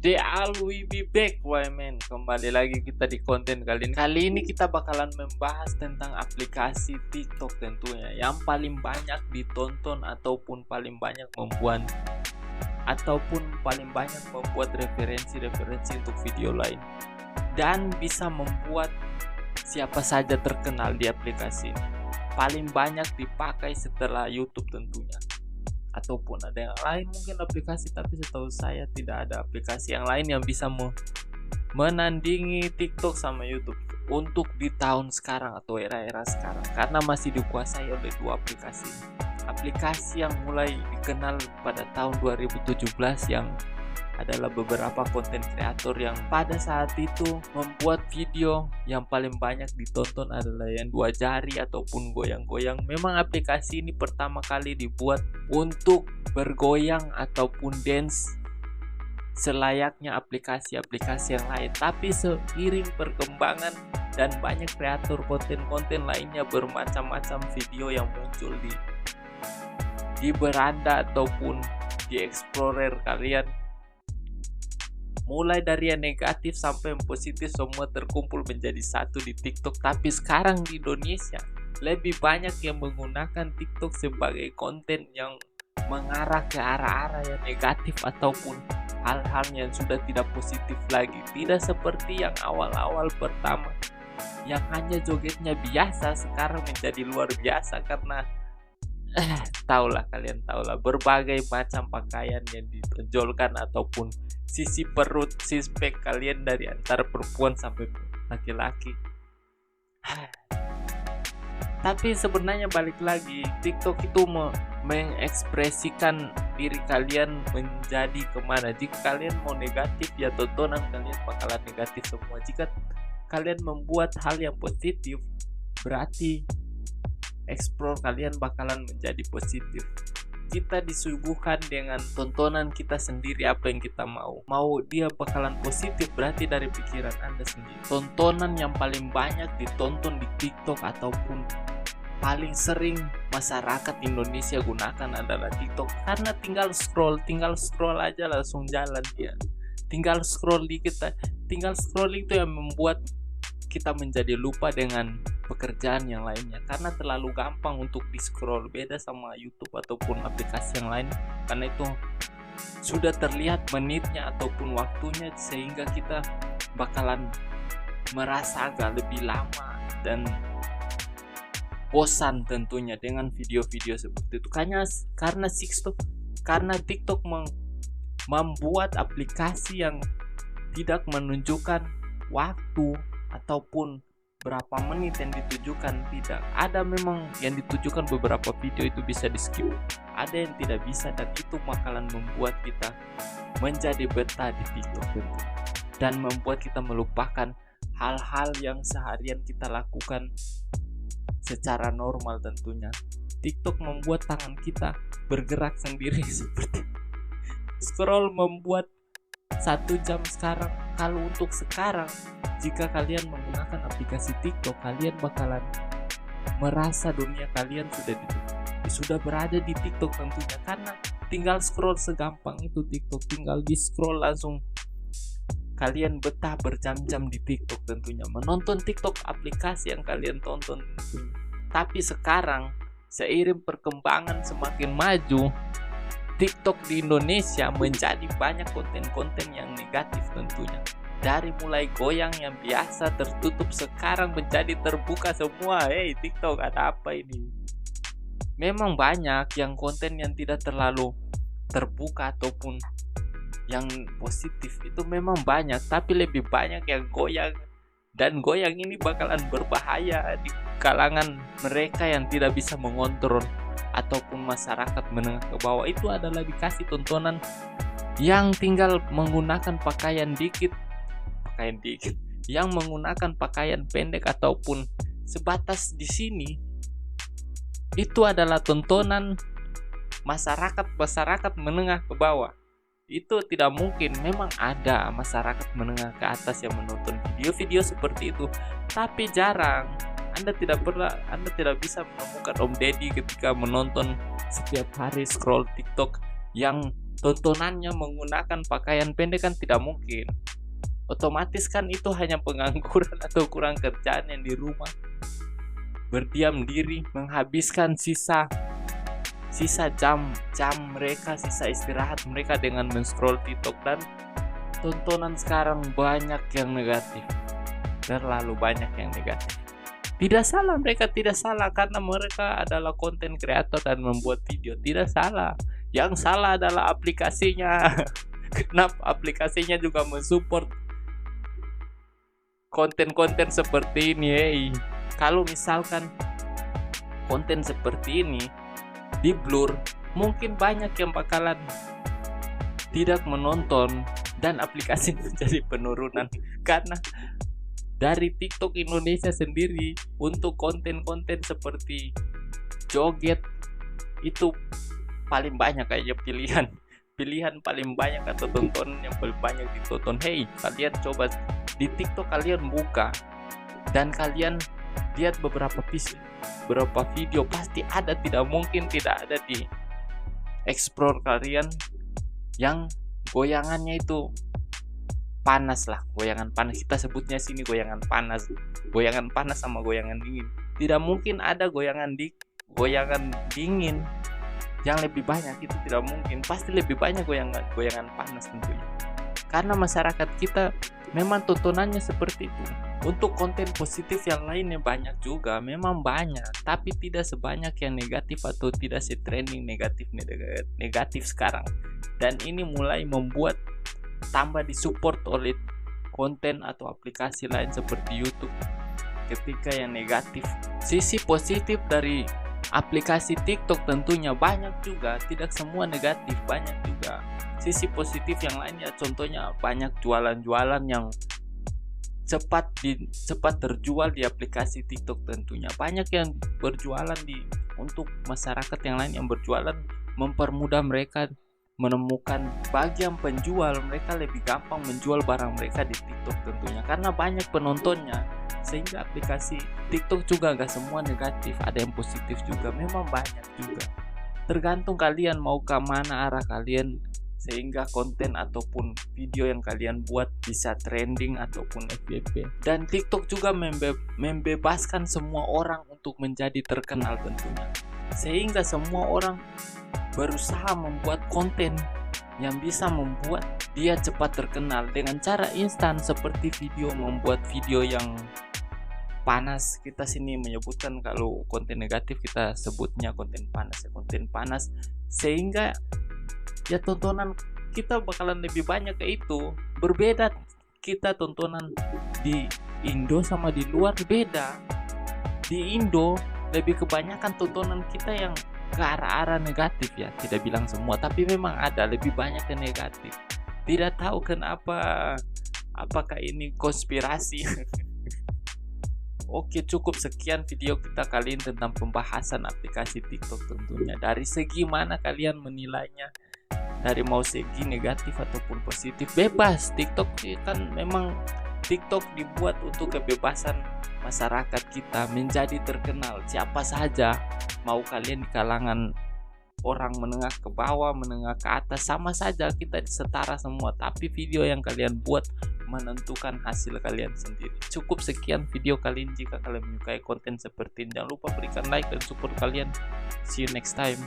We be back, men. Kembali lagi kita di konten kali ini. Kali ini kita bakalan membahas tentang aplikasi TikTok tentunya yang paling banyak ditonton ataupun paling banyak membuat referensi untuk video lain, dan bisa membuat siapa saja terkenal di aplikasi ini. Paling banyak dipakai setelah YouTube tentunya, ataupun ada yang lain mungkin aplikasi, tapi setahu saya tidak ada aplikasi yang lain yang bisa menandingi TikTok sama YouTube untuk di tahun sekarang atau era-era sekarang, karena masih dikuasai oleh dua aplikasi yang mulai dikenal pada tahun 2017, yang adalah beberapa konten kreator yang pada saat itu membuat video yang paling banyak ditonton adalah yang dua jari ataupun goyang-goyang. Memang aplikasi ini pertama kali dibuat untuk bergoyang ataupun dance selayaknya aplikasi-aplikasi yang lain, tapi seiring perkembangan dan banyak kreator konten-konten lainnya, bermacam-macam video yang muncul di beranda ataupun di explorer kalian, mulai dari yang negatif sampai yang positif, semua terkumpul menjadi satu di TikTok. Tapi sekarang di Indonesia lebih banyak yang menggunakan TikTok sebagai konten yang mengarah ke arah-arah yang negatif ataupun hal-hal yang sudah tidak positif lagi. Tidak seperti yang awal-awal pertama yang hanya jogetnya biasa, sekarang menjadi luar biasa karena kalian tahulah berbagai macam pakaian yang ditonjolkan ataupun sisi perut, six-pack kalian dari antara perempuan sampai laki-laki. Tapi sebenarnya balik lagi, TikTok itu mengekspresikan diri kalian menjadi kemana. Jika kalian mau negatif, ya tontonan kalian bakalan negatif semua. Jika kalian membuat hal yang positif, berarti explore kalian bakalan menjadi positif. Kita disuguhkan dengan tontonan kita sendiri, apa yang kita mau dia bakalan positif, berarti dari pikiran Anda sendiri. Tontonan yang paling banyak ditonton di TikTok ataupun paling sering masyarakat Indonesia gunakan adalah TikTok, karena tinggal scroll aja langsung jalan dia. Tinggal scroll itu yang membuat kita menjadi lupa dengan pekerjaan yang lainnya, karena terlalu gampang untuk di scroll. Beda sama YouTube ataupun aplikasi yang lain, karena itu sudah terlihat menitnya ataupun waktunya, sehingga kita bakalan merasa agak lebih lama dan bosan tentunya dengan video-video seperti itu. Karena TikTok membuat aplikasi yang tidak menunjukkan waktu ataupun berapa menit yang ditujukan. Tidak ada, memang yang ditujukan beberapa video itu bisa di skip, ada yang tidak bisa, dan itu bakalan membuat kita menjadi betah di TikTok tentu, dan membuat kita melupakan hal-hal yang seharian kita lakukan secara normal tentunya. TikTok membuat tangan kita bergerak sendiri seperti scroll, membuat 1 jam sekarang. Kalau untuk sekarang, jika kalian menggunakan aplikasi TikTok, kalian bakalan merasa dunia kalian sudah berada di TikTok tentunya, karena tinggal scroll segampang itu TikTok. Tinggal di scroll langsung kalian betah berjam-jam di TikTok tentunya, menonton TikTok aplikasi yang kalian tonton tentunya. Tapi sekarang seiring perkembangan semakin maju, TikTok di Indonesia menjadi banyak konten-konten yang negatif tentunya. Dari mulai goyang yang biasa tertutup, sekarang menjadi terbuka semua. TikTok ada apa ini? Memang banyak yang konten yang tidak terlalu terbuka ataupun yang positif, itu memang banyak, tapi lebih banyak yang goyang. Dan goyang ini bakalan berbahaya di kalangan mereka yang tidak bisa mengontrol ataupun masyarakat menengah ke bawah. Itu adalah dikasih tontonan yang tinggal menggunakan pakaian dikit, yang menggunakan pakaian pendek ataupun sebatas di sini. Itu adalah tontonan masyarakat menengah ke bawah. Itu tidak mungkin. Memang ada masyarakat menengah ke atas yang menonton video-video seperti itu, tapi jarang. Anda tidak bisa menemukan Om Deddy ketika menonton setiap hari scroll TikTok yang tontonannya menggunakan pakaian pendek kan tidak mungkin. Otomatis kan itu hanya pengangguran atau kurang kerjaan yang di rumah berdiam diri menghabiskan sisa jam mereka, sisa istirahat mereka dengan men-scroll TikTok. Dan tontonan sekarang banyak yang negatif, terlalu banyak yang negatif. Tidak salah, mereka tidak salah karena mereka adalah konten kreator dan membuat video, tidak salah. Yang salah adalah aplikasinya. Kenapa aplikasinya juga mensupport konten-konten seperti ini? Kalau misalkan konten seperti ini di blur, mungkin banyak yang bakalan tidak menonton dan aplikasi menjadi penurunan. Karena dari TikTok Indonesia sendiri untuk konten-konten seperti joget itu paling banyak kayaknya pilihan paling banyak atau tontonan yang paling banyak ditonton. Hey, kalian coba di TikTok, kalian buka dan kalian lihat beberapa video, pasti ada, tidak mungkin tidak ada di explore kalian yang goyangannya itu panas lah, goyangan panas, kita sebutnya sini goyangan panas sama goyangan dingin. Tidak mungkin ada goyangan dingin yang lebih banyak, itu tidak mungkin. Pasti lebih banyak goyangan panas tentunya, karena masyarakat kita memang tontonannya seperti itu. Untuk konten positif yang lainnya banyak juga, memang banyak, tapi tidak sebanyak yang negatif atau tidak se-trending negatif sekarang. Dan ini mulai membuat tambah disupport oleh konten atau aplikasi lain seperti YouTube ketika yang negatif. Sisi positif dari aplikasi TikTok tentunya banyak juga, tidak semua negatif, banyak juga sisi positif yang lainnya. Contohnya banyak jualan-jualan yang cepat terjual di aplikasi TikTok tentunya. Banyak yang berjualan untuk masyarakat yang lain yang berjualan, mempermudah mereka menemukan. Bagi yang penjual, mereka lebih gampang menjual barang mereka di TikTok tentunya karena banyak penontonnya. Sehingga aplikasi TikTok juga gak semua negatif, ada yang positif juga, memang banyak juga. Tergantung kalian mau ke mana arah kalian, sehingga konten ataupun video yang kalian buat bisa trending ataupun FYP. Dan TikTok juga membebaskan semua orang untuk menjadi terkenal tentunya, sehingga semua orang berusaha membuat konten yang bisa membuat dia cepat terkenal dengan cara instan, seperti membuat video yang panas. Kita sini menyebutkan kalau konten negatif kita sebutnya konten panas, sehingga ya tontonan kita bakalan lebih banyak ke itu. Berbeda kita tontonan di Indo sama di luar, beda. Di Indo lebih kebanyakan tontonan kita yang ke arah-arah negatif ya, tidak bilang semua, tapi memang ada lebih banyak yang negatif. Tidak tahu kenapa, apakah ini konspirasi? Oke, cukup sekian video kita kali ini tentang pembahasan aplikasi TikTok tentunya. Dari segi mana kalian menilainya? Dari mau segi negatif ataupun positif, bebas. TikTok kan memang TikTok dibuat untuk kebebasan masyarakat kita menjadi terkenal siapa saja. Mau kalian di kalangan orang menengah ke bawah, menengah ke atas, sama saja, kita setara semua. Tapi video yang kalian buat menentukan hasil kalian sendiri. Cukup sekian video kali ini. Jika kalian menyukai konten seperti ini, jangan lupa berikan like dan support kalian. See you next time.